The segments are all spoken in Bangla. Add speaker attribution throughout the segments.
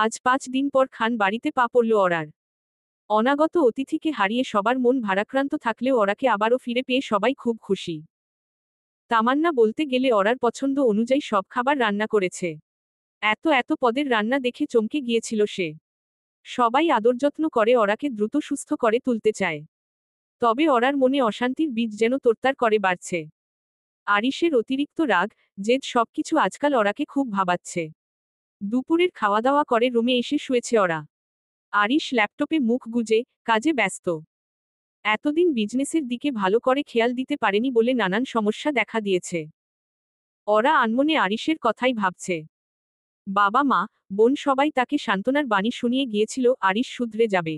Speaker 1: আজ 5 দিন পর খান বাড়িতে পা পড়ল অরার। অনাগত অতিথিকে হারিয়ে সবার মন ভারাক্রান্ত থাকলেও অরাকে আবারও ফিরে পেয়ে সবাই খুব খুশি। তামান্না বলতে গেলে অরার পছন্দ অনুযায়ী সব খাবার রান্না করেছে। এত এত পদের রান্না দেখে চমকে গিয়েছিল সে। সবাই আদরযত্ন করে অরাকে দ্রুত সুস্থ করে তুলতে চায়। তবে অরার মনে অশান্তির বীজ যেন তোড়তাড় করে বাড়ছে। আরিশের অতিরিক্ত রাগ, জেদ সবকিছু আজকাল অরাকে খুব ভাবাচ্ছে। দুপুরের খাওয়া দাওয়া করে রুমে এসে শুয়েছে অরা। আরিশ ল্যাপটপে মুখ গুজে কাজে ব্যস্ত। এতদিন বিজনেসের দিকে ভালো করে খেয়াল দিতে পারেনি বলে নানান সমস্যা দেখা দিয়েছে। অরা আনমনে আরিশের কথাই ভাবছে। বাবা মা, বোন সবাই তাকে সান্ত্বনার বাণী শুনিয়ে গিয়েছিল আরিশ শুধরে যাবে।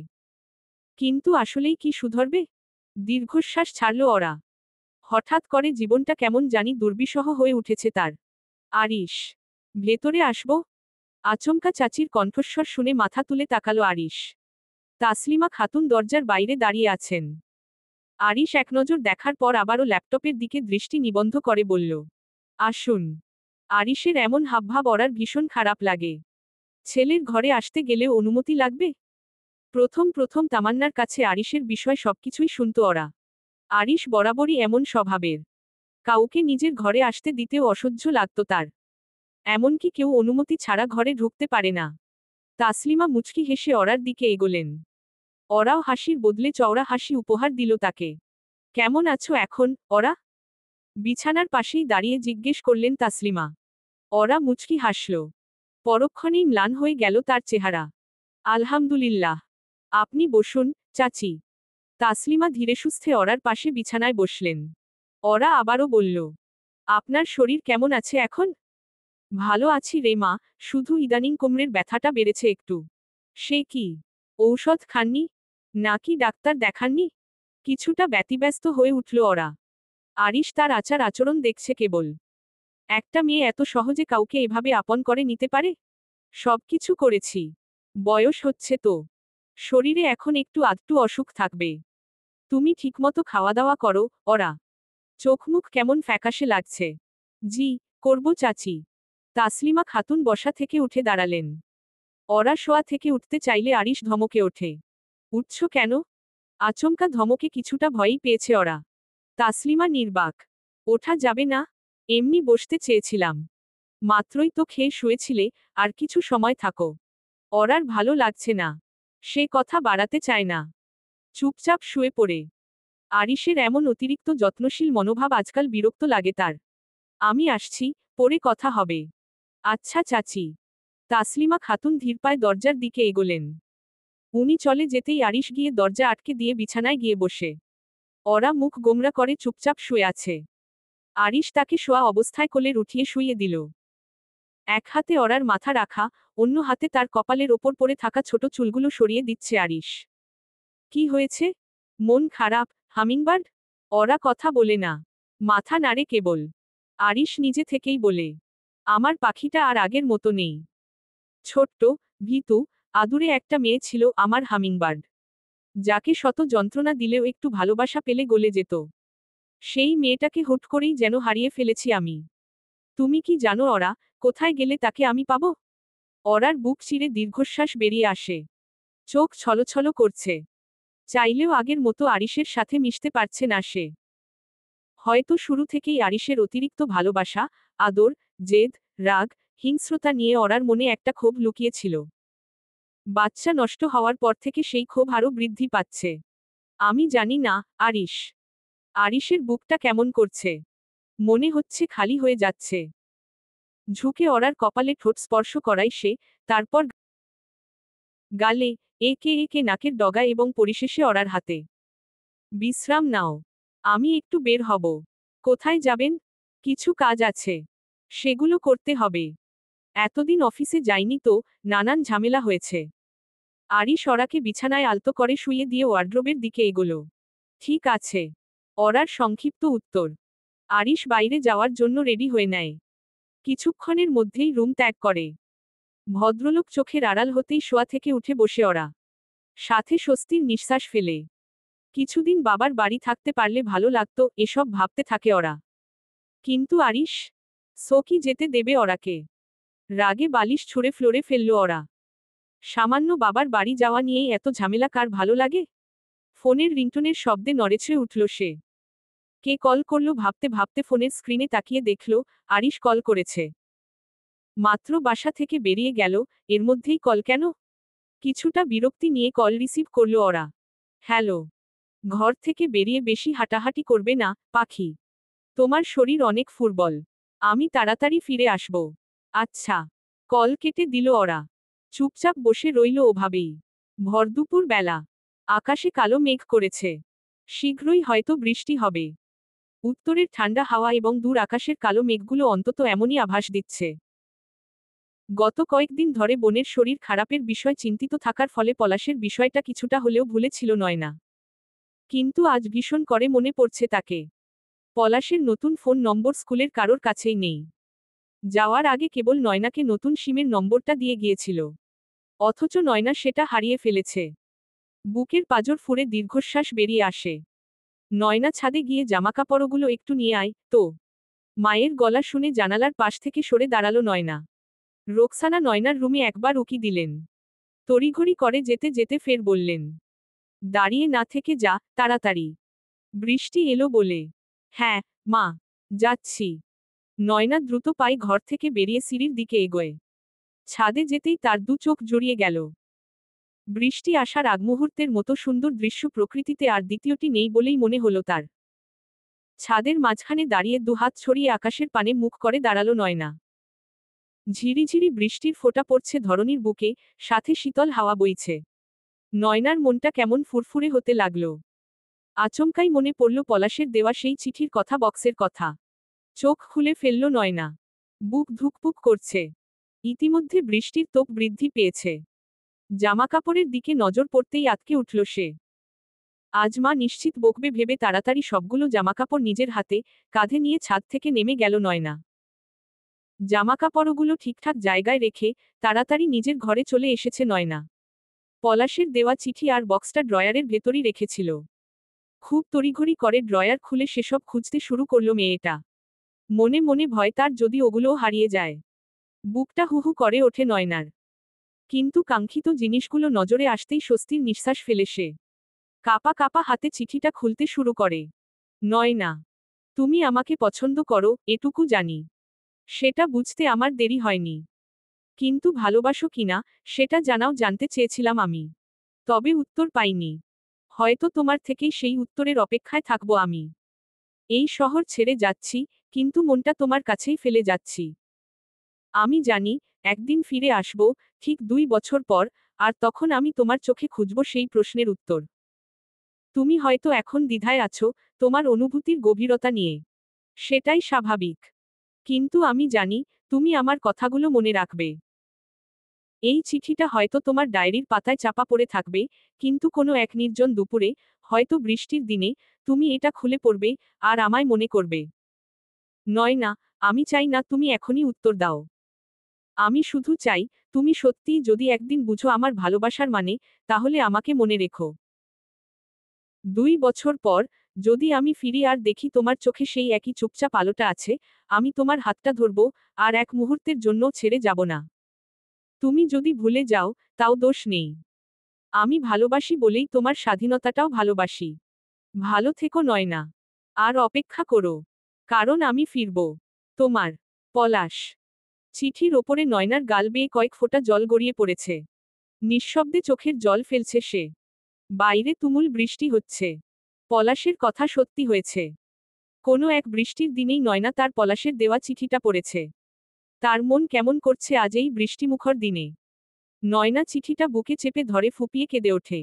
Speaker 1: কিন্তু আসলেই কি শুধরবে? দীর্ঘশ্বাস ছাড়ল অরা। হঠাৎ করে জীবনটা কেমন জানি দুর্বিষহ হয়ে উঠেছে তার। আরিশ, ভেতরে আসবো? আচমকা চাচির কণ্ঠস্বর শুনে মাথা তুলে তাকালো আরিশ। তাসলিমা খাতুন দরজার বাইরে দাঁড়িয়ে আছেন। আরিশ এক নজর দেখার পর আবারও ল্যাপটপের দিকে দৃষ্টি নিবদ্ধ করে বলল, আসুন। আরিশের এমন হাবভাব অরার ভীষণ খারাপ লাগে। ছেলের ঘরে আসতে গেলেও অনুমতি লাগবে? প্রথম প্রথম তামান্নার কাছে আরিশের বিষয় সবকিছুই শুনত অরা। আরিশ বরাবরই এমন স্বভাবের। কাউকে নিজের ঘরে আসতে দিতেও অসহ্য লাগত তার। এমনকি কেউ অনুমতি ছাড়া ঘরে ঢুকতে পারে না। তাসলিমা মুচকি হেসে অরার দিকে এগোলেন। অরাও হাসির বদলে চওড়া হাসি উপহার দিল তাকে। কেমন আছো এখন, অরা? বিছানার পাশেই দাঁড়িয়ে জিজ্ঞেস করলেন তাসলিমা। অরা মুচকি হাসল। পরক্ষণেই ম্লান হয়ে গেল তার চেহারা। আলহামদুলিল্লাহ। আপনি বসুন, চাচি। তাসলিমা ধীরেসুস্থে অরার পাশে বিছানায় বসলেন। অরা আবারও বলল, আপনার শরীর কেমন আছে এখন? ভালো আছি রে মা, শুধু ইদানিং কোমরের ব্যথাটা বেড়েছে একটু। সে কি? ঔষধ খাননি? নাকি ডাক্তার দেখাননি? কিছুটা ব্যতিব্যস্ত হয়ে উঠল অরা। আরিশ তার আচার আচরণ দেখছে কেবল। একটা মেয়ে এত সহজে কাউকে এভাবে আপন করে নিতে পারে? সবকিছু করেছি। বয়স হচ্ছে তো। শরীরে এখন একটু আধটু অসুখ থাকবে। তুমি ঠিকমতো খাওয়া দাওয়া করো, অরা। চোখমুখ কেমন ফ্যাকাশে লাগছে। জি, করব চাচি। তাসলিমা খাতুন বসা থেকে উঠে দাঁড়ালেন। অরা শোয়া থেকে উঠতে চাইলে আরিশ ধমকে ওঠে। উঠছ কেন? আচমকা ধমকে কিছুটা ভয়ই পেয়েছে অরা। তাসলিমা নির্বাক। ওঠা যাবে না? এমনি বসতে চেয়েছিলাম। মাত্রই তো খেয়ে শুয়েছিলে, আর কিছু সময় থাকো। অরার ভালো লাগছে না। সে কথা বাড়াতে চায় না। চুপচাপ শুয়ে পড়ে। আরিশের এমন অতিরিক্ত যত্নশীল মনোভাব আজকাল বিরক্ত লাগে তার। আমি আসছি, পরে কথা হবে। আচ্ছা চাচি। তাসলিমা খাতুন ধীরপায় দরজার দিকে এগোলেন। উনি চলে যেতেই আরিশ গিয়ে দরজা আটকে দিয়ে বিছানায় গিয়ে বসে। অরা মুখ গোমরা করে চুপচাপ শুয়ে আছে। আরিশ তাকে শোয়া অবস্থায় কোলে উঠিয়ে শুইয়ে দিল। এক হাতে অরার মাথা রাখা, অন্য হাতে তার কপালের ওপর পড়ে থাকা ছোট চুলগুলো সরিয়ে দিচ্ছে আরিশ। কি হয়েছে? মন খারাপ, হামিংবার্ড? অরা কথা বলে না। মাথা নাড়ে কেবল। আরিশ নিজে থেকেই বলে, আমার পাখিটা আর আগের মতো নেই। ছোট্ট, ভীতু, আদুরে একটা মেয়ে ছিল আমার হামিংবার্ড। যাকে শত যন্ত্রণা দিলেও একটু ভালোবাসা পেলে গলে যেত। সেই মেয়েটাকে হুট করেই যেন হারিয়ে ফেলেছি আমি। তুমি কি জানো অরা, কোথায় গেলে তাকে আমি পাব? অরার বুক চিরে দীর্ঘশ্বাস বেরিয়ে আসে। চোখ ছলছল করছে। চাইলেও আগের মতো আরিশের সাথে মিশতে পারছে না সে। হয়তো শুরু থেকেই আরিশের অতিরিক্ত ভালোবাসা, আদর, জেদ, রাগ, হিংস্রতা নিয়ে অরার মনে একটা ক্ষোভ লুকিয়েছিল। বাচ্চা নষ্ট হওয়ার পর থেকে সেই ক্ষোভ আরও বৃদ্ধি পাচ্ছে। আমি জানি না, আরিশ। আরিশের বুকটা কেমন করছে। মনে হচ্ছে খালি হয়ে যাচ্ছে। ঝুঁকে অরার কপালে ঠোঁট স্পর্শ করায় সে, তারপর গালে, একে একে নাকের ডগা এবং পরিশেষে অরার হাতে। বিশ্রাম নাও। আমি একটু বের হব। কোথায় যাবেন? কিছু কাজ আছে। সেগুলো করতে হবে। এতদিন অফিসে যাইনি তো, নানান ঝামেলা হয়েছে। আরিশ অরাকে বিছানায় আলতো করে শুইয়ে দিয়ে ওয়ার্ড্রোবের দিকে এগোল। ঠিক আছে। অরার সংক্ষিপ্ত উত্তর। আরিশ বাইরে যাওয়ার জন্য রেডি হয়ে নেয়। কিছুক্ষণের মধ্যেই রুম ত্যাগ করে। ভদ্রলোক চোখের আড়াল হতেই শোয়া থেকে উঠে বসে অরা। সাথে স্বস্তির নিঃশ্বাস ফেলে। কিছুদিন বাবার বাড়ি থাকতে পারলে ভালো লাগতো, এসব ভাবতে থাকে অরা। কিন্তু আরিশ? সো কি যেতে দেবে অরাকে? রাগে বালিশ ছুঁড়ে ফ্লোরে ফেলল অরা। সামান্য বাবার বাড়ি যাওয়া নিয়েই এত ঝামেলা কার ভালো লাগে? ফোনের রিংটোনের শব্দে নড়েচড়ে উঠল সে। কে কল করলো ভাবতে ভাবতে ফোনের স্ক্রিনে তাকিয়ে দেখল, আরিশ কল করেছে। মাত্র বাসা থেকে বেরিয়ে গেল, এর মধ্যেই কল কেন? কিছুটা বিরক্তি নিয়ে কল রিসিভ করল ওরা। হ্যালো। ঘর থেকে বেরিয়ে বেশি হাঁটাহাঁটি করবে না, পাখি। তোমার শরীর অনেক ফুরবল। আমি তাড়াতাড়ি ফিরে আসব। আচ্ছা। কল কেটে দিল ওরা। চুপচাপ বসে রইল ওভাবেই। ভরদুপুর বেলা। আকাশে কালো মেঘ করেছে। শীঘ্রই হয়তো বৃষ্টি হবে। উত্তরের ঠান্ডা হাওয়া এবং দূর আকাশের কালো মেঘগুলো অন্তত এমনই আভাস দিচ্ছে। গত কয়েকদিন ধরে বোনের শরীর খারাপের বিষয় চিন্তিত থাকার ফলে পলাশের বিষয়টা কিছুটা হলেও ভুলেছিল নয়না। কিন্তু আজ ভীষণ করে মনে পড়ছে তাকে। পলাশের নতুন ফোন নম্বর স্কুলের কারোর কাছেই নেই। যাওয়ার আগে কেবল নয়নাকে নতুন সিমের নম্বরটা দিয়ে গিয়েছিল। অথচ নয়না সেটা হারিয়ে ফেলেছে। বুকের পাঁজর ফুঁড়ে দীর্ঘশ্বাস বেরিয়ে আসে। নয়না ছাদে গিয়ে জামাকাপড়গুলো একটু নিয়ে আয় তো। মায়ের গলা শুনে জানালার পাশ থেকে সরে দাঁড়ালো নয়না। রোকসানা নয়নার রুমে একবার উকি দিলেন। তড়িঘড়ি করে যেতে যেতে ফের বললেন, দাঁড়িয়ে না থেকে যা, তাড়াতাড়ি। বৃষ্টি এলো বলে। হ্যাঁ, মা। যাচ্ছি। নয়না দ্রুত পায়ে ঘর থেকে বেরিয়ে সিঁড়ির দিকে এগোয়। ছাদে যেতেই তার দু চোখ জড়িয়ে গেল। বৃষ্টি আসার আগমুহূর্তের মতো সুন্দর দৃশ্য প্রকৃতিতে আর দ্বিতীয়টি নেই বলেই মনে হলো তার। ছাদের মাঝখানে দাঁড়িয়ে দুহাত ছড়িয়ে আকাশের পানে মুখ করে দাঁড়ালো নয়না। ঝিরিঝিরি বৃষ্টির ফোঁটা পড়ছে ধরণীর বুকে, সাথে শীতল হাওয়া বইছে। নয়নার মনটা কেমন ফুরফুরে হতে লাগল। আচমকাই মনে পড়ল পলাশের দেওয়া সেই চিঠির কথা, বক্সের কথা। চোখ খুলে ফেলল নয়না। বুক ধুকপুক করছে। ইতিমধ্যে বৃষ্টির তোপ বৃদ্ধি পেয়েছে। জামাকাপড়ের দিকে নজর পড়তেই আঁতকে উঠল সে। আজ মা নিশ্চিত বকবে ভেবে তাড়াতাড়ি সবগুলো জামাকাপড় নিজের হাতে কাঁধে নিয়ে ছাদ থেকে নেমে গেল নয়না। জামাকাপড়গুলো ঠিকঠাক জায়গায় রেখে তাড়াতাড়ি নিজের ঘরে চলে এসেছে নয়না। পলাশের দেওয়া চিঠি আর বক্সটা ড্রয়ারের ভেতরই রেখেছিল। খুব তড়িঘড়ি করে ড্রয়ার খুলে সেসব খুঁজতে শুরু করল মেয়েটা। মনে মনে ভয় তার যদি ওগুলোও হারিয়ে যায়। বুকটা হুহু করে ওঠে নয়নার। কিন্তু কাঙ্ক্ষিত জিনিসগুলো নজরে আসতেই স্বস্তির নিঃশ্বাস ফেলে সে। কাপা কাপা হাতে চিঠিটা খুলতে শুরু করে। নয়না, তুমি আমাকে পছন্দ করো, এটুকু জানি। সেটা বুঝতে আমার দেরি হয়নি। কিন্তু ভালোবাসো কিনা, সেটা জানতে চেয়েছিলাম আমি। তবে উত্তর পাইনি। হয়তো তোমার থেকেই সেই উত্তরের অপেক্ষায় থাকবো আমি। এই শহর ছেড়ে যাচ্ছি, কিন্তু মনটা তোমার কাছেই ফেলে যাচ্ছি। আমি জানি, একদিন ফিরে আসব, ঠিক 2 বছর পর, আর তখন আমি তোমার চোখে খুঁজব সেই প্রশ্নের উত্তর। তুমি হয়তো এখন দ্বিধায় আছো, তোমার অনুভূতির গভীরতা নিয়ে। সেটাই স্বাভাবিক। কিন্তু আমি জানি, তুমি আমার কথাগুলো মনে রাখবে। এই চিঠিটা হয়তো তোমার ডায়েরির পাতায় চাপা পড়ে থাকবে, কিন্তু কোনো এক নির্জন দুপুরে, হয়তো বৃষ্টির দিনে, তুমি এটা খুলে পড়বে, আর আমায় মনে করবে। নয়না, আমি চাই না তুমি এখনই উত্তর দাও। আমি শুধু চাই, তুমি সত্যিই যদি একদিন বুঝো আমার ভালোবাসার মানে, তাহলে আমাকে মনে রেখো। 2 বছর পর, যদি আমি ফিরি আর দেখি তোমার চোখে সেই একই চুপচাপ আলোটা আছে, আমি তোমার হাতটা ধরব, আর এক মুহূর্তের জন্য ছেড়ে যাব না। তুমি যদি ভুলে যাও, তাও দোষ নেই। আমি ভালোবাসি বলেই তোমার স্বাধীনতাটাও ভালোবাসি। ভালো থেকো নয়না। আর অপেক্ষা করো। কারণ আমি ফিরব। তোমার পলাশ। চিঠির ওপরে নয়নার গাল বেয়ে কয়েক ফোঁটা জল গড়িয়ে পড়েছে। নিঃশব্দে চোখের জল ফেলছে সে। বাইরে তুমুল বৃষ্টি হচ্ছে। পলাশের কথা সত্যি হয়েছে। কোনো এক বৃষ্টির দিনেই নয়না তার পলাশের দেওয়া চিঠিটা পড়েছে। তার মন কেমন করছে আজ এই বৃষ্টিমুখর দিনে। নয়না চিঠিটা বুকে চেপে ধরে ফুপিয়ে কেঁদে ওঠে।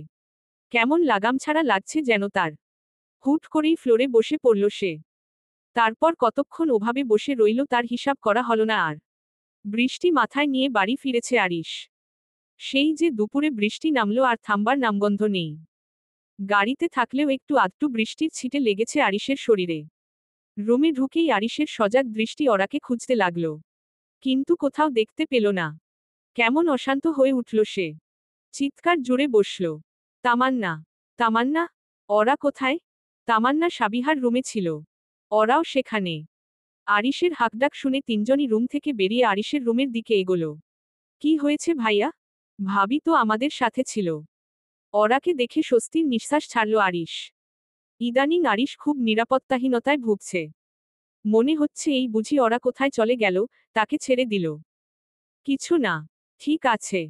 Speaker 1: কেমন লাগাম ছাড়া লাগছে যেন তার। হুট করেই ফ্লোরে বসে পড়ল সে। তারপর কতক্ষণ ওভাবে বসে রইল তার হিসাব করা হল না আর। বৃষ্টি মাথায় নিয়ে বাড়ি ফিরেছে আরিশ। সেই যে দুপুরে বৃষ্টি নামলো আর থামবার নামগন্ধ নেই। গাড়িতে থাকলেও একটু আধটু বৃষ্টির ছিটে লেগেছে আরিশের শরীরে। রুমে ঢুকেই আরিশের সজাগ দৃষ্টি ওরাকে খুঁজতে লাগল। কিন্তু কোথাও দেখতে পেল না। কেমন অশান্ত হয়ে উঠল সে। চিৎকার জুড়ে বসল। তামান্না! তামান্না! ওরা কোথায়? তামান্না সাবিহার রুমে ছিল। ওরাও সেখানে। আরিশের হাঁকডাক শুনে তিনজনই রুম থেকে বেরিয়ে আরিশের রুমের দিকে এগোলো। কি হয়েছে ভাইয়া? ভাবি তো আমাদের সাথে ছিল। ওরাকে দেখে স্বস্তির নিঃশ্বাস ছাড়ল আরিশ। ইদানিং আরিশ খুব নিরাপত্তাহীনতায় ভুগছে। মনে হচ্ছে এই বুঝি ওরা কোথায় চলে গেল, তাকে ছেড়ে দিল। কিছু না। ঠিক আছে।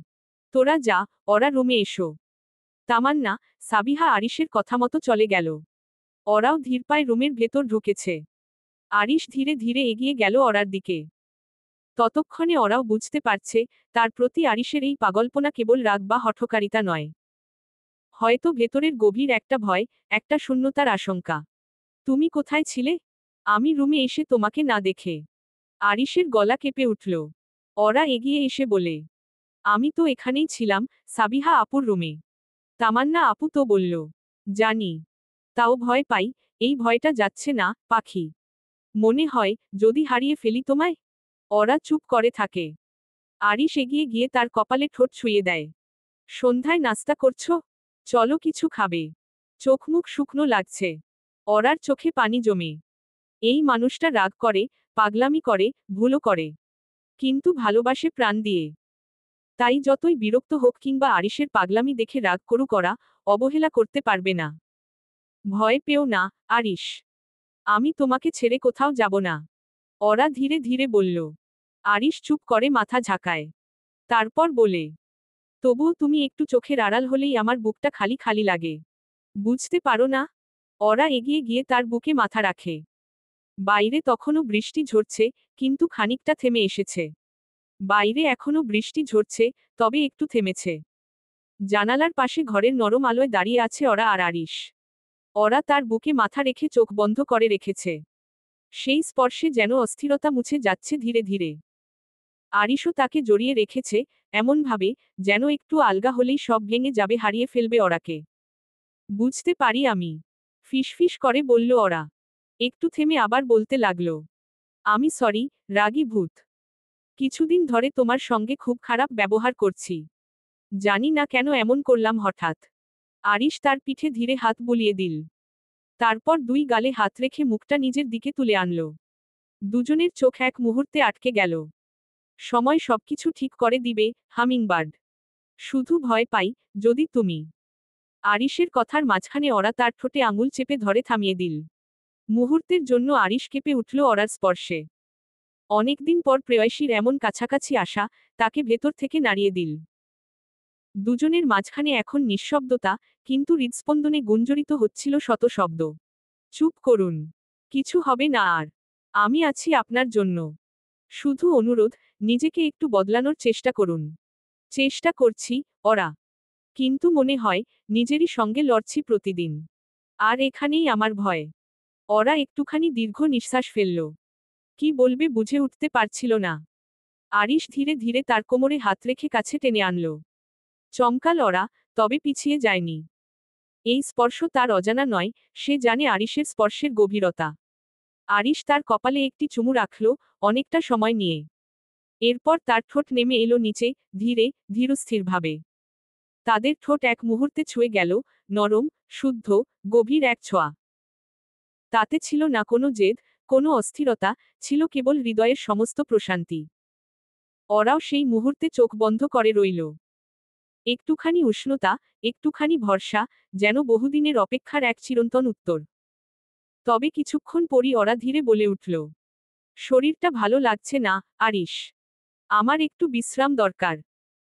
Speaker 1: তোরা যা, ওরা রুমে এসো। তামান্না, সাবিহা আরিশের কথা মতো চলে গেল। ওরাও ধীর পায়ে রুমের ভেতর ঢুকেছে। আরিশ ধীরে ধীরে এগিয়ে গেল ওরার দিকে। ততক্ষণে ওরাও বুঝতে পারছে, তার প্রতি আরিশের এই পাগলপনা কেবল রাগ বা হঠকারিতা নয়। হয়তো ভেতরের গভীর একটা ভয়, একটা শূন্যতার আশঙ্কা। তুমি কোথায় ছিলে? আমি রুমে এসে তোমাকে না দেখে। আরিশের গলা কেঁপে উঠল। ওরা এগিয়ে এসে বলে, আমি তো এখানেই ছিলাম, সাবিহা আপুর রুমে। তামান্না আপু তো বলল। জানি। তাও ভয় পাই, এই ভয়টা যাচ্ছে না, পাখি। মনে হয়, যদি হারিয়ে ফেলি তোমায়? ওরা চুপ করে থাকে। আরিশ এগিয়ে গিয়ে তার কপালে ঠোঁট ছুঁয়ে দেয়। সন্ধ্যায় নাস্তা করছো? চলো কিছু খাবে। চোখমুখ শুকনো লাগছে। ওরার চোখে পানি জমে। এই মানুষটা রাগ করে, পাগলামি করে, ভুলও করে। কিন্তু ভালোবাসে প্রাণ দিয়ে। তাই যতই বিরক্ত হোক কিংবা আরিশের পাগলামি দেখে রাগ করুক ওরা, অবহেলা করতে পারবে না। ভয় পেও না, আরিশ। আমি তোমাকে ছেড়ে কোথাও যাব না। ওরা ধীরে ধীরে বলল। আরিশ চুপ করে মাথা ঝাঁকায়। তারপর বলে, তবুও তুমি একটু চোখের আড়াল হলেই আমার বুকটা খালি খালি লাগে। বুঝতে পারো না? ওরা এগিয়ে গিয়ে তার বুকে মাথা রাখে। বাইরে তখনও বৃষ্টি ঝরছে, কিন্তু খানিকটা থেমে এসেছে। বাইরে এখনো বৃষ্টি ঝরছে, তবে একটু থেমেছে। জানালার পাশে ঘরের নরম আলোয় দাঁড়িয়ে আছে ওরা আর আরিশ। ওরা তার বুকে মাথা রেখে চোখ বন্ধ করে রেখেছে। সেই স্পর্শে যেন অস্থিরতা মুছে যাচ্ছে ধীরে ধীরে। আরিশও তাকে জড়িয়ে রেখেছে, এমনভাবে, যেন একটু আলগা হলেই সব ভেঙে যাবে, হারিয়ে ফেলবে ওরাকে। বুঝতে পারি আমি। ফিসফিস করে বলল ওরা। একটু থেমে আবার বলতে লাগল। আমি সরি, রাগী ভূত। কিছুদিন ধরে তোমার সঙ্গে খুব খারাপ ব্যবহার করছি। জানি না কেন এমন করলাম হঠাৎ। আরিশ তার পিঠে ধীরে হাত বুলিয়ে দিল। তারপর দুই গালে হাত রেখে মুখটা নিজের দিকে তুলে আনল। দুজনের চোখ এক মুহূর্তে আটকে গেল। সময় সবকিছু ঠিক করে দিবে, হামিংবার্ড। শুধু ভয় পাই, যদি তুমি। আরিশের কথার মাঝখানে ওরা তার ঠোঁটে আঙুল চেপে ধরে থামিয়ে দিল। মুহূর্তের জন্য আরিশ কেঁপে উঠল ওরার স্পর্শে। অনেকদিন পর প্রেয়সীর এমন কাছাকাছি আসা, তাকে ভেতর থেকে নাড়িয়ে দিল। দুজনের মাঝখানে এখন নিঃশব্দতা, কিন্তু হৃদস্পন্দনে গুঞ্জরিত হচ্ছিল শত শব্দ। চুপ করুন। কিছু হবে না আর। আমি আছি আপনার জন্য। শুধু অনুরোধ, নিজেকে একটু বদলানোর চেষ্টা করুন। চেষ্টা করছি, ওরা। কিন্তু মনে হয়, নিজেরই সঙ্গে লড়ছি প্রতিদিন। আর এখানেই আমার ভয়। ওরা একটুখানি দীর্ঘ নিঃশ্বাস ফেলল। কি বলবে বুঝে উঠতে পারছিল না। আরিশ ধীরে ধীরে তার কোমরে হাত রেখে কাছে টেনে আনল। চমকাল ওরা, তবে পিছিয়ে যায়নি। এই স্পর্শ তার অজানা নয়, সে জানে আরিশের স্পর্শের গভীরতা। আরিশ তার কপালে একটি চুমু রাখল, অনেকটা সময় নিয়ে। এরপর তার ঠোঁট নেমে এলো নিচে, ধীরে, ধীরস্থিরভাবে। তাদের ঠোঁট এক মুহূর্তে ছুঁয়ে গেল, নরম, শুদ্ধ, গভীর এক ছোঁয়া। তাতে ছিল না কোনো জেদ, কোনো অস্থিরতা, ছিল কেবল হৃদয়ের সমস্ত প্রশান্তি। ওরাও সেই মুহূর্তে চোখ বন্ধ করে রইল। একটুখানি উষ্ণতা, একটুখানি ভরসা, যেন বহুদিনের অপেক্ষার এক চিরন্তন উত্তর। তবে কিছুক্ষণ পরই ওরা ধীরে বলে উঠল। শরীরটা ভালো লাগছে না, আরিশ। আমার একটু বিশ্রাম দরকার।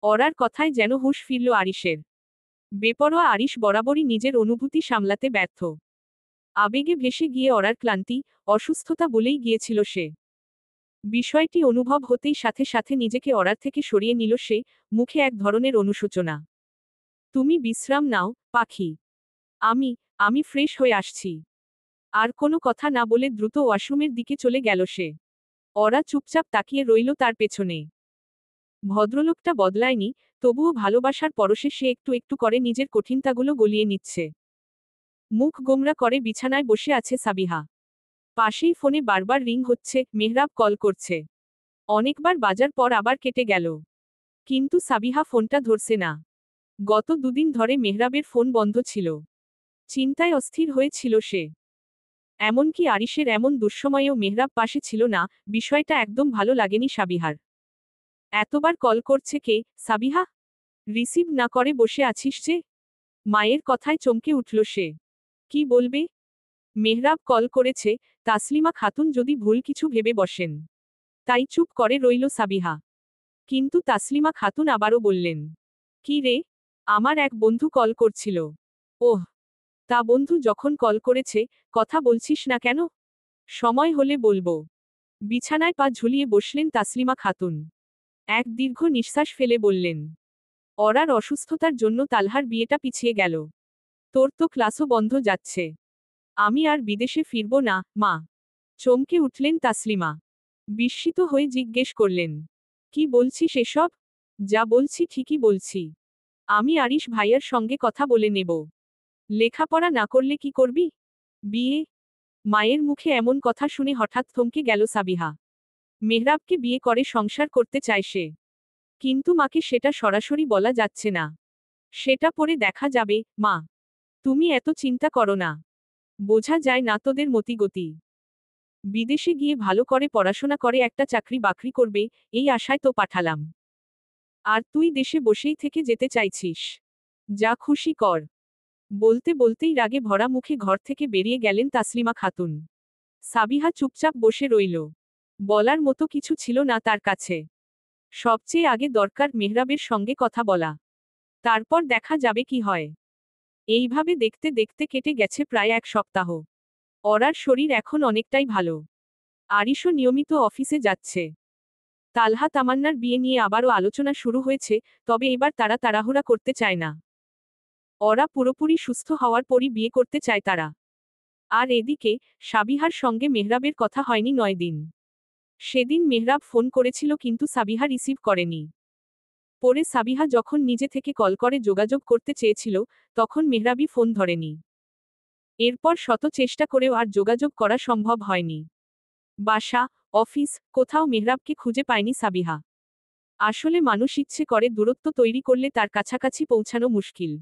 Speaker 1: ওরার কথায় যেন হুঁশ ফিরল আরিশের। বেপরোয়া আরিশ বরাবরই নিজের অনুভূতি সামলাতে ব্যর্থ। আবেগে ভেসে গিয়ে ওরার ক্লান্তি, অসুস্থতা বলেই গিয়েছিল সে। বিষয়টি অনুভব হতেই সাথে সাথে নিজেকে ওরার থেকে সরিয়ে নিল সে, মুখে এক ধরনের অনুশোচনা। তুমি বিশ্রাম নাও, পাখি। আমি, আমি ফ্রেশ হয়ে আসছি। আর কোনো কথা না বলে দ্রুত ওয়াশরুমের দিকে চলে গেল সে। ওরা চুপচাপ তাকিয়ে রইল তার পেছনে। ভদ্রলোকটা বদলায়নি, তবুও ভালোবাসার পরশে সে একটু একটু করে নিজের কঠিনতাগুলো গলিয়ে নিচ্ছে। মুখ গোমরা করে বিছানায় বসে আছে সাবিহা। পাশেই ফোনে বারবার রিং হচ্ছে, মেহরাব কল করছে। অনেকবার বাজার পর আবার কেটে গেল। কিন্তু সাবিহা ফোনটা ধরছে না। গত দুদিন ধরে মেহরাবের ফোন বন্ধ ছিল। চিন্তায় অস্থির হয়েছিল সে। এমনকি আরিশের এমন দুঃসময়েও মেহরাব পাশে ছিল না, বিষয়টা একদম ভালো লাগেনি সাবিহার। এতবার কল করছে কে, সাবিহা? রিসিভ না করে বসে আছিস যে? মায়ের কথায় চমকে উঠল সে। কি বলবে? মেহরাব কল করেছে, তাসলিমা খাতুন যদি ভুল কিছু ভেবে বসেন। তাই চুপ করে রইল সাবিহা। কিন্তু তাসলিমা খাতুন আবারও বললেন, কি রে? আমার এক বন্ধু কল করছিল। ওহ, তা বন্ধু যখন কল করেছে, কথা বলছিস না কেন? সময় হলে বলবো। বিছানায় পা ঝুলিয়ে বসলেন তাসলিমা খাতুন। এক দীর্ঘ নিঃশ্বাস ফেলে বললেন, অরার অসুস্থতার জন্য তালহার বিয়েটা পিছিয়ে গেল। তোর তো ক্লাসও বন্ধ যাচ্ছে। আমি আর বিদেশে ফিরব না, মা। চমকে উঠলেন তাসলিমা। বিস্মিত হয়ে জিজ্ঞেস করলেন, কি বলছিস এসব? যা বলছি ঠিকই বলছি। আমি আরিশ ভাইয়ার সঙ্গে কথা বলে নেব। লেখাপড়া না করলে কি করবি? বিয়ে? মায়ের মুখে এমন কথা শুনে হঠাৎ থমকে গেল সাবিহা। মেহরাবকে বিয়ে করে সংসার করতে চায় সে। কিন্তু মাকে সেটা সরাসরি বলা যাচ্ছে না। সেটা পরে দেখা যাবে, মা। তুমি এত চিন্তা করো না। বোঝা যায় না তোদের মতিগতি। বিদেশে গিয়ে ভালো করে পড়াশোনা করে একটা চাকরি বাকরি করবে, এই আশায় তো পাঠালাম। আর তুই দেশে বসেই থেকে যেতে চাইছিস। যা খুশি কর। বলতে বলতেই রাগে ভরা মুখে ঘর থেকে বেরিয়ে গেলেন তাসলিমা খাতুন। সাবিহা চুপচাপ বসে রইল। বলার মতো কিছু ছিল না তার কাছে। সবচেয়ে আগে দরকার মেহরাবের সঙ্গে কথা বলা। তারপর দেখা যাবে কি হয়। এইভাবে দেখতে দেখতে কেটে গেছে প্রায় 1 সপ্তাহ। অরার শরীর এখন অনেকটাই ভালো। আরিশও নিয়মিত অফিসে যাচ্ছে। তালহা তামান্নার বিয়ে নিয়ে আবারও আলোচনা শুরু হয়েছে, তবে এবার তারা তাড়াহুড়া করতে চায় না। ওরা পুরোপুরি সুস্থ হওয়ার পরই বিয়ে করতে চায় তারা। আর এদিকে সাবিহার সঙ্গে মেহরাবের কথা হয়নি 9 দিন। সেদিন মেহরাব ফোন করেছিল কিন্তু সাবিহা রিসিভ করেনি। পরে সাবিহা যখন নিজে থেকে কল করে যোগাযোগ করতে চেয়েছিল, তখন মেহরাবই ফোন ধরেনি। এরপর শত চেষ্টা করেও আর যোগাযোগ করা সম্ভব হয়নি। বাসা, অফিস, কোথাও মেহরাবকে খুঁজে পায়নি সাবিহা। আসলে মানুষ ইচ্ছে করে দূরত্ব তৈরি করলে তার কাছাকাছি পৌঁছানো মুশকিল।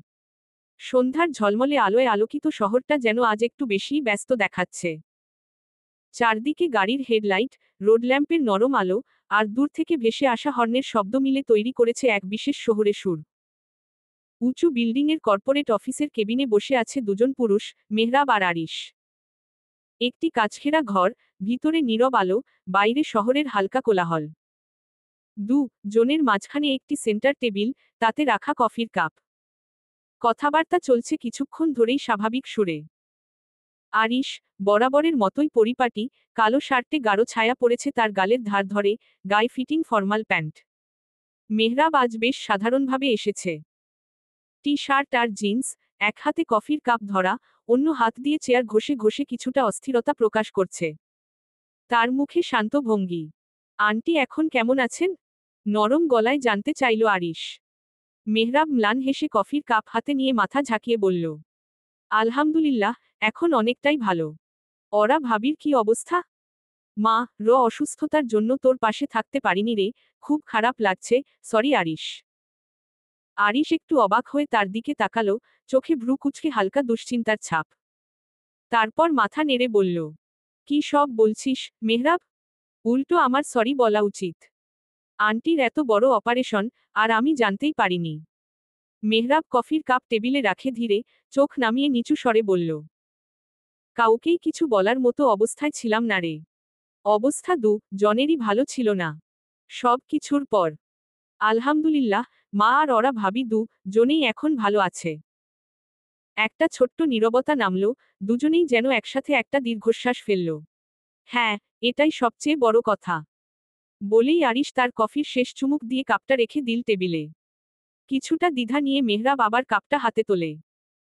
Speaker 1: সন্ধ্যার ঝলমলে আলোয় আলোকিত শহরটা যেন আজ একটু বেশিই ব্যস্ত দেখাচ্ছে। চারদিকে গাড়ির হেডলাইট, রোড ল্যাম্পের নরম আলো, আর দূর থেকে ভেসে আসা হর্নের শব্দ মিলে তৈরি করেছে এক বিশেষ শহুরে সুর। উঁচু বিল্ডিংয়ের কর্পোরেট অফিসের কেবিনে বসে আছে দুজন পুরুষ, মেহরাব আর আরিশ। একটি কাচঘেরা ঘর, ভিতরে নীরব আলো, বাইরে শহরের হালকা কোলাহল। জনের মাঝখানে একটি সেন্টার টেবিল, তাতে রাখা কফির কাপ। কথাবার্তা চলছে কিছুক্ষণ ধরেই স্বাভাবিক সুরে। আরিশ, বরাবরের মতোই পরিপাটি, কালো শার্টে গাঢ় ছায়া পড়েছে তার গালের ধার ধরে, গায়ে ফিটিং ফর্মাল প্যান্ট। মেহরাব আজ বেশ সাধারণভাবে এসেছে। টি শার্ট আর জিন্স, এক হাতে কফির কাপ ধরা, অন্য হাত দিয়ে চেয়ার ঘষে ঘষে কিছুটা অস্থিরতা প্রকাশ করছে। তার মুখে শান্ত ভঙ্গি। আন্টি এখন কেমন আছেন? নরম গলায় জানতে চাইল আরিশ। মেহরাব ম্লান হেসে কফির কাপ হাতে নিয়ে মাথা ঝাঁকিয়ে বলল, আলহামদুলিল্লাহ, এখন অনেকটাই ভালো। ওরা ভাবির কি অবস্থা? মা, অসুস্থতার জন্য তোর পাশে থাকতে পারিনি রে, খুব খারাপ লাগছে, সরি আরিশ। আরিশ একটু অবাক হয়ে তার দিকে তাকালো, চোখে ভ্রু কুঁচকে হালকা দুশ্চিন্তার ছাপ। তারপর মাথা নেড়ে বলল, কি সব বলছিস, মেহরাব? উল্টো আমার সরি বলা উচিত। আন্টির এত বড় অপারেশন, আর আমি জানতেই পারিনি। মেহরাব কফির কাপ টেবিলে রাখে ধীরে, চোখ নামিয়ে নিচু স্বরে বলল, কাউকেই কিছু বলার মতো অবস্থায় ছিলাম না রে। অবস্থা জনেরই ভালো ছিল না। সব কিছুর পর আলহামদুলিল্লাহ, মা আর ওরা ভাবি জনেই এখন ভালো আছে। একটা ছোট্ট নীরবতা নামল, দুজনেই যেন একসাথে একটা দীর্ঘশ্বাস ফেলল। হ্যাঁ, এটাই সবচেয়ে বড় কথা। বলেই আরিশ তার কফির শেষ চুমুক দিয়ে কাপটা রেখে দিল টেবিলে। কিছুটা দ্বিধা নিয়ে মেহরাব আবার কাপটা হাতে তোলে।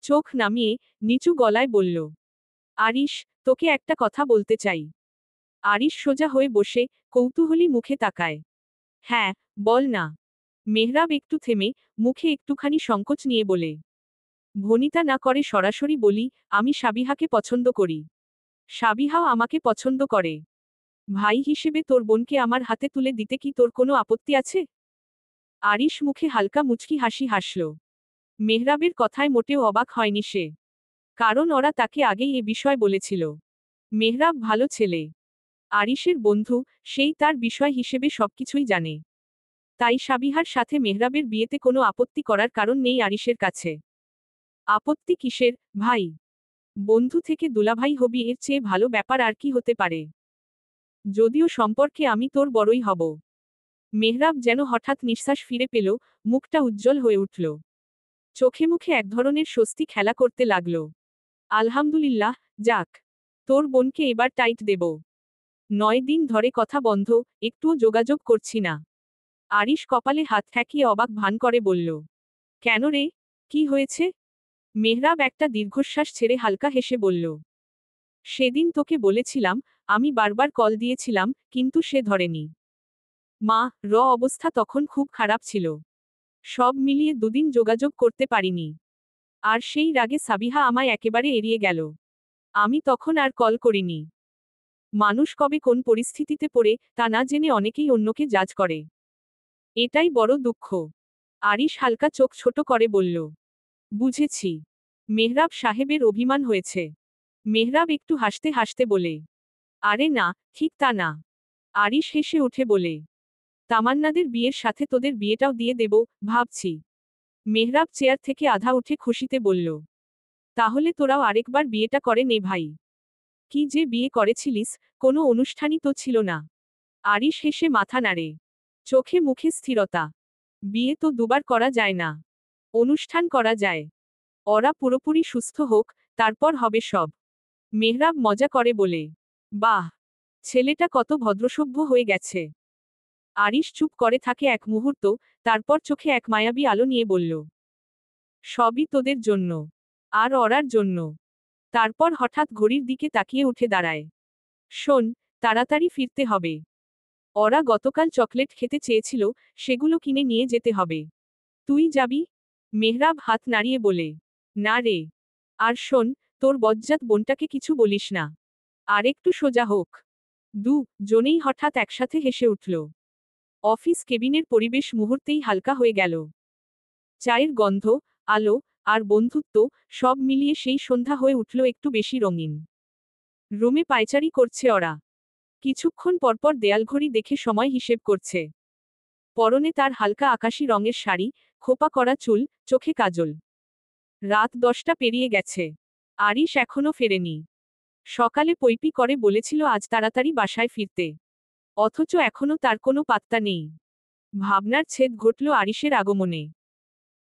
Speaker 1: চোখ নামিয়ে, নিচু গলায় বলল, আরিশ, তোকে একটা কথা বলতে চাই। আরিশ সোজা হয়ে বসে, কৌতূহলী মুখে তাকায়। হ্যাঁ, বল না। মেহরাব একটু থেমে, মুখে একটুখানি সংকোচ নিয়ে বলে, ভনিতা না করে সরাসরি বলি, আমি সাবিহাকে পছন্দ করি। সাবিহাও আমাকে পছন্দ করে। ভাই হিসেবে তোর বোনকে আমার হাতে তুলে দিতে কি তোর কোনো আপত্তি আছে? আরিশ মুখে হালকা মুচকি হাসি হাসল। মেহরাবের কথায় মোটেও অবাক হয়নি সে। কারণ ওরা তাকে আগেই এ বিষয় বলেছিল। মেহরাব ভালো ছেলে। আরিশের বন্ধু, সেই তার বিষয় হিসেবে সবকিছুই জানে। তাই সাবিহার সাথে মেহরাবের বিয়েতে কোনো আপত্তি করার কারণ নেই আরিশের কাছে। আপত্তি কিসের, ভাই? বন্ধু থেকে দুলাভাই হবি, এর চেয়ে ভালো ব্যাপার আর কি হতে পারে? যদিও সম্পর্কে আমি তোর বড়ই হব। মেহরাব যেন হঠাৎ নিঃশ্বাস ফিরে পেল, মুখটা উজ্জ্বল হয়ে উঠল। চোখে মুখে এক ধরনের স্বস্তি খেলা করতে লাগল। আলহামদুলিল্লাহ, যাক। তোর বোনকে এবার টাইট দেব। 9 দিন ধরে কথা বন্ধ, একটুও যোগাযোগ করছি না। আরিশ কপালে হাত ঠেকিয়ে অবাক ভান করে বলল। কেন রে, কি হয়েছে? মেহরাব একটা দীর্ঘশ্বাস ছেড়ে হালকা হেসে বলল। সেদিন তোকে বলেছিলাম, আমি বারবার কল দিয়েছিলাম, কিন্তু সে ধরেনি। মা অবস্থা তখন খুব খারাপ ছিল। সব মিলিয়ে 2 দিন যোগাযোগ করতে পারিনি। আর সেই রাগে সাবিহা আমায় একেবারে এড়িয়ে গেল। আমি তখন আর কল করিনি। মানুষ কবে কোন পরিস্থিতিতে পড়ে, তা না জেনে অনেকেই অন্যকে জাজ করে। এটাই বড় দুঃখ। আরিশ হালকা চোখ ছোট করে বলল। বুঝেছি। মেহরাব সাহেবের অভিমান হয়েছে। মেহরাব একটু হাসতে হাসতে বলে। আরে না, ঠিক তা না। আরিশ হেসে উঠে বলে। তামান্নাদের বিয়ের সাথে তোদের বিয়েটাও দিয়ে দেব, ভাবছি। মেহরাব চেয়ার থেকে আধা উঠে খুশিতে বলল। তাহলে তোরাও আরেকবার বিয়েটা করে নে ভাই। কি যে বিয়ে করেছিলিস, কোনো অনুষ্ঠানই তো ছিল না। আরিশ হেসে মাথা নাড়ে। চোখে মুখে স্থিরতা। বিয়ে তো দুবার করা যায় না। অনুষ্ঠান করা যায়। ওরা পুরোপুরি সুস্থ হোক, তারপর হবে সব। মেহরাব মজা করে বলে। বাহ, ছেলেটা কত ভদ্রসভ্য হয়ে গেছে। আরিশ চুপ করে থাকে এক মুহূর্ত, তারপর চোখে এক মায়াবী আলো নিয়ে বলল। সবই তোদের জন্য। আর ওরার জন্য। তারপর হঠাৎ ঘড়ির দিকে তাকিয়ে উঠে দাঁড়ায়। শোন, তাড়াতাড়ি ফিরতে হবে। ওরা গতকাল চকলেট খেতে চেয়েছিল, সেগুলো কিনে নিয়ে যেতে হবে। তুই যাবি? মেহরাব হাত নাড়িয়ে বলে। না রে। আর শোন, তোর বজ্জাত বোনটাকে কিছু বলিস না। আর একটু সোজা হোক। জনেই হঠাৎ একসাথে হেসে উঠল। অফিস কেবিনের পরিবেশ মুহূর্তেই হালকা হয়ে গেল। চায়ের গন্ধ, আলো, আর বন্ধুত্ব, সব মিলিয়ে সেই সন্ধ্যা হয়ে উঠল একটু বেশি রঙিন। রুমে পায়চারি করছে ওরা। কিছুক্ষণ পরপর দেয়ালঘড়ি দেখে সময় হিসেব করছে। পরনে তার হালকা আকাশী রঙের শাড়ি, খোপা করা চুল, চোখে কাজল। রাত 10টা পেরিয়ে গেছে। আরিশ এখনো ফেরেনি। সকালে পৈপি করে বলেছিল আজ তাড়াতাড়ি বাসায় ফিরতে। অথচ এখনো তার কোনো পাত্তা নেই। ভাবনার ছেদ ঘটল আরিশের আগমনে।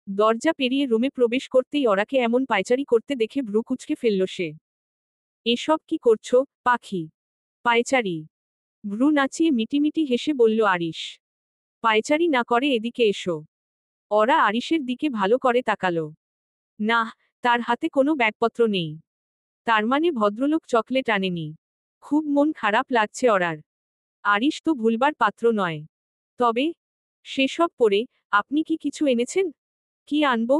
Speaker 1: দরজা পেরিয়ে রুমে প্রবেশ করতেই ওরাকে এমন পায়চারি করতে দেখে ভ্রু কুঁচকে ফেলল সে। এসব কি করছো, পাখি? পায়চারি? ভ্রু নাচিয়ে মিটিমিটি হেসে বলল আরিশ। পায়চারি না করে এদিকে এসো। ওরা আরিশের দিকে ভালো করে তাকালো। না, তার হাতে কোনো ব্যাগপত্র নেই। তার মানে ভদ্রলোক চকলেট আনেনি। খুব মন খারাপ লাগছে ওরার। আরিশ তো ভুলবার পাত্র নয়। তবে সেসব পরে আপনি কি কিছু এনেছেন? কি আনবো?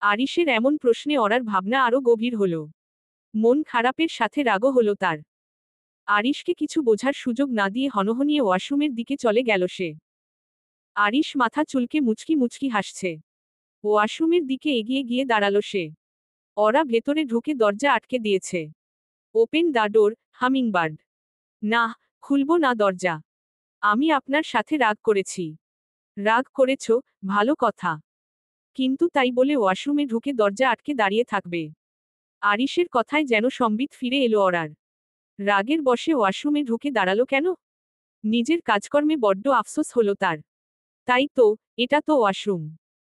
Speaker 1: আরিশের এমন প্রশ্নে ওরার ভাবনা আরো গভীর হল। মন খারাপের সাথে রাগও হলো তার। আরিশকে কিছু বোঝার সুযোগ না দিয়ে হনহনিয়ে ওয়াশরুমের দিকে চলে গেল সে। আরিশ মাথা চুলকে মুচকি মুচকি হাসছে। ওয়াশরুমের দিকে এগিয়ে গিয়ে দাঁড়ালো সে। ওরা ভেতরে ঢুকে দরজা আটকে দিয়েছে। Open the door, hummingbird. না, খুলব না দরজা। আমি আপনার সাথে রাগ করেছি। রাগ করেছ, ভালো কথা। কিন্তু তাই বলে ওয়াশরুমে ঢুকে দরজা আটকে দাঁড়িয়ে থাকবে? আরিশের কথায় যেন সম্বিত ফিরে এলো ওরার। রাগের বশে ওয়াশরুমে ঢুকে দাঁড়ালো কেন? নিজের কাজকর্মে বড্ড আফসোস হলো তার। তাই তো, এটা তো ওয়াশরুম।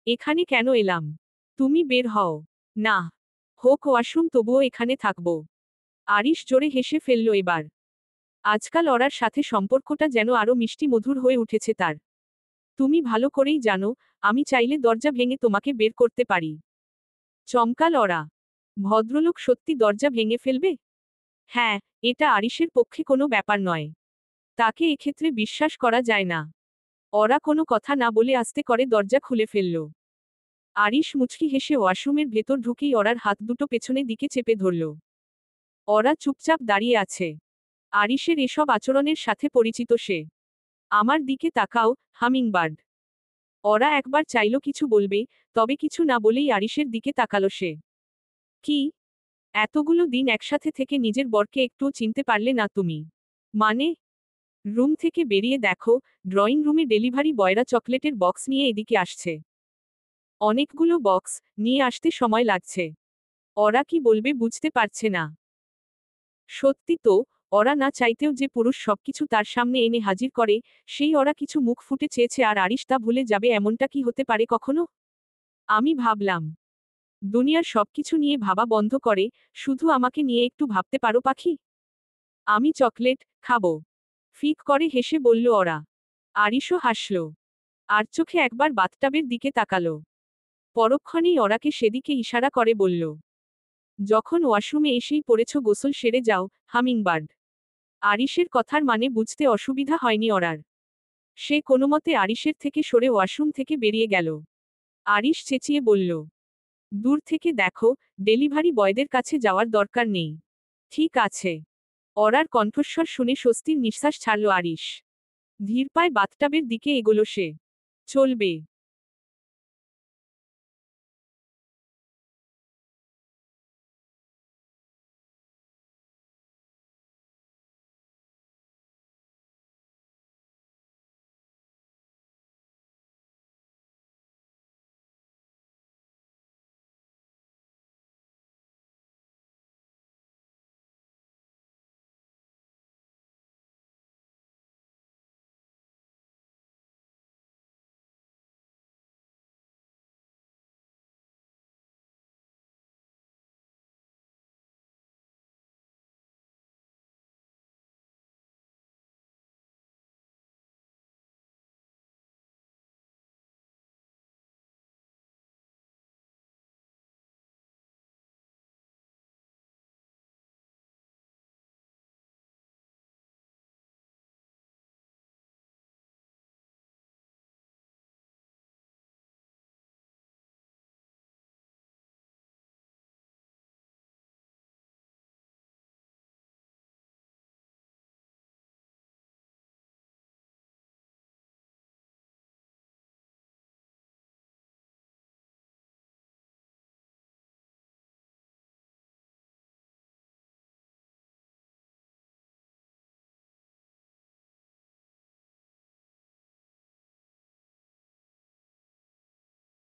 Speaker 1: এখানে কেন এলাম? তুমি বের হও। না। হোক ওয়াশরুম, তবুও এখানে থাকবো। আরিশ জোরে হেসে ফেলল এবার। আজকাল ওরার সাথে সম্পর্কটা যেন আরো মিষ্টি মধুর হয়ে উঠেছে তার। তুমি ভালো করেই জানো, আমি চাইলে দরজা ভেঙে তোমাকে বের করতে পারি। চমকাল ওরা। ভদ্রলোক সত্যি দরজা ভেঙে ফেলবে? হ্যাঁ, এটা আরিশের পক্ষে কোনো ব্যাপার নয়। তাকে এক্ষেত্রে বিশ্বাস করা যায় না। ওরা কোনো কথা না বলে আস্তে করে দরজা খুলে ফেলল। আরিশ মুচকি হেসে ওয়াশরুমের ভেতর ঢুকেই ওরার হাত দুটো পেছনে দিকে চেপে ধরল। ওরা চুপচাপ দাঁড়িয়ে আছে। আরিশের এসব আচরণের সাথে পরিচিত সে। আমার দিকে তাকাও, হামিংবার্ড। ওরা একবার চাইল কিছু বলবে, তবে কিছু না বলেই আরিশের দিকে তাকালো সে। কি? এতগুলো দিন একসাথে থেকে নিজের বরকে একটুও চিনতে পারলে না তুমি? মানে? রুম থেকে বেরিয়ে দেখো, ড্রয়িং রুমে ডেলিভারি বয়রা চকলেটের বক্স নিয়ে এদিকে আসছে। অনেকগুলো বক্স নিয়ে আসতে সময় লাগছে। ওরা কি বলবে বুঝতে পারছে না। সত্যি তো, ওরা না চাইতেও যে পুরুষ সবকিছু তার সামনে এনে হাজির করে, সেই ওরা কিছু মুখ ফুটে চেয়েছে আর আরিশ তা ভুলে যাবে, এমনটা কি হতে পারে কখনো? আমি ভাবলাম, দুনিয়ার সবকিছু নিয়ে ভাবা বন্ধ করে শুধু আমাকে নিয়ে একটু ভাবতে পারো পাখি? আমি চকলেট খাবো, ফিক করে হেসে বলল ওরা। আরিশও হাসল, আর চোখে একবার বাথটাবের দিকে তাকালো। পরক্ষণেই ওরাকে সেদিকে ইশারা করে বলল, যখন ওয়াশরুমে এসেই পড়েছ গোসল সেরে যাও, হামিংবার্ড। আরিশের কথার মানে বুঝতে অসুবিধা হয়নি ওরার। সে কোনোমতে আরিশের থেকে সরে ওয়াশরুম থেকে বেরিয়ে গেল। আরিশ চেঁচিয়ে বলল, দূর থেকে দেখো, ডেলিভারি বয়দের কাছে যাওয়ার দরকার নেই। ঠিক আছে। ওরার কণ্ঠস্বর শুনে স্বস্তির নিঃশ্বাস ছাড়ল আরিশ। ধীর পায়ে বাথটাবের দিকে এগোলো সে। চলবে।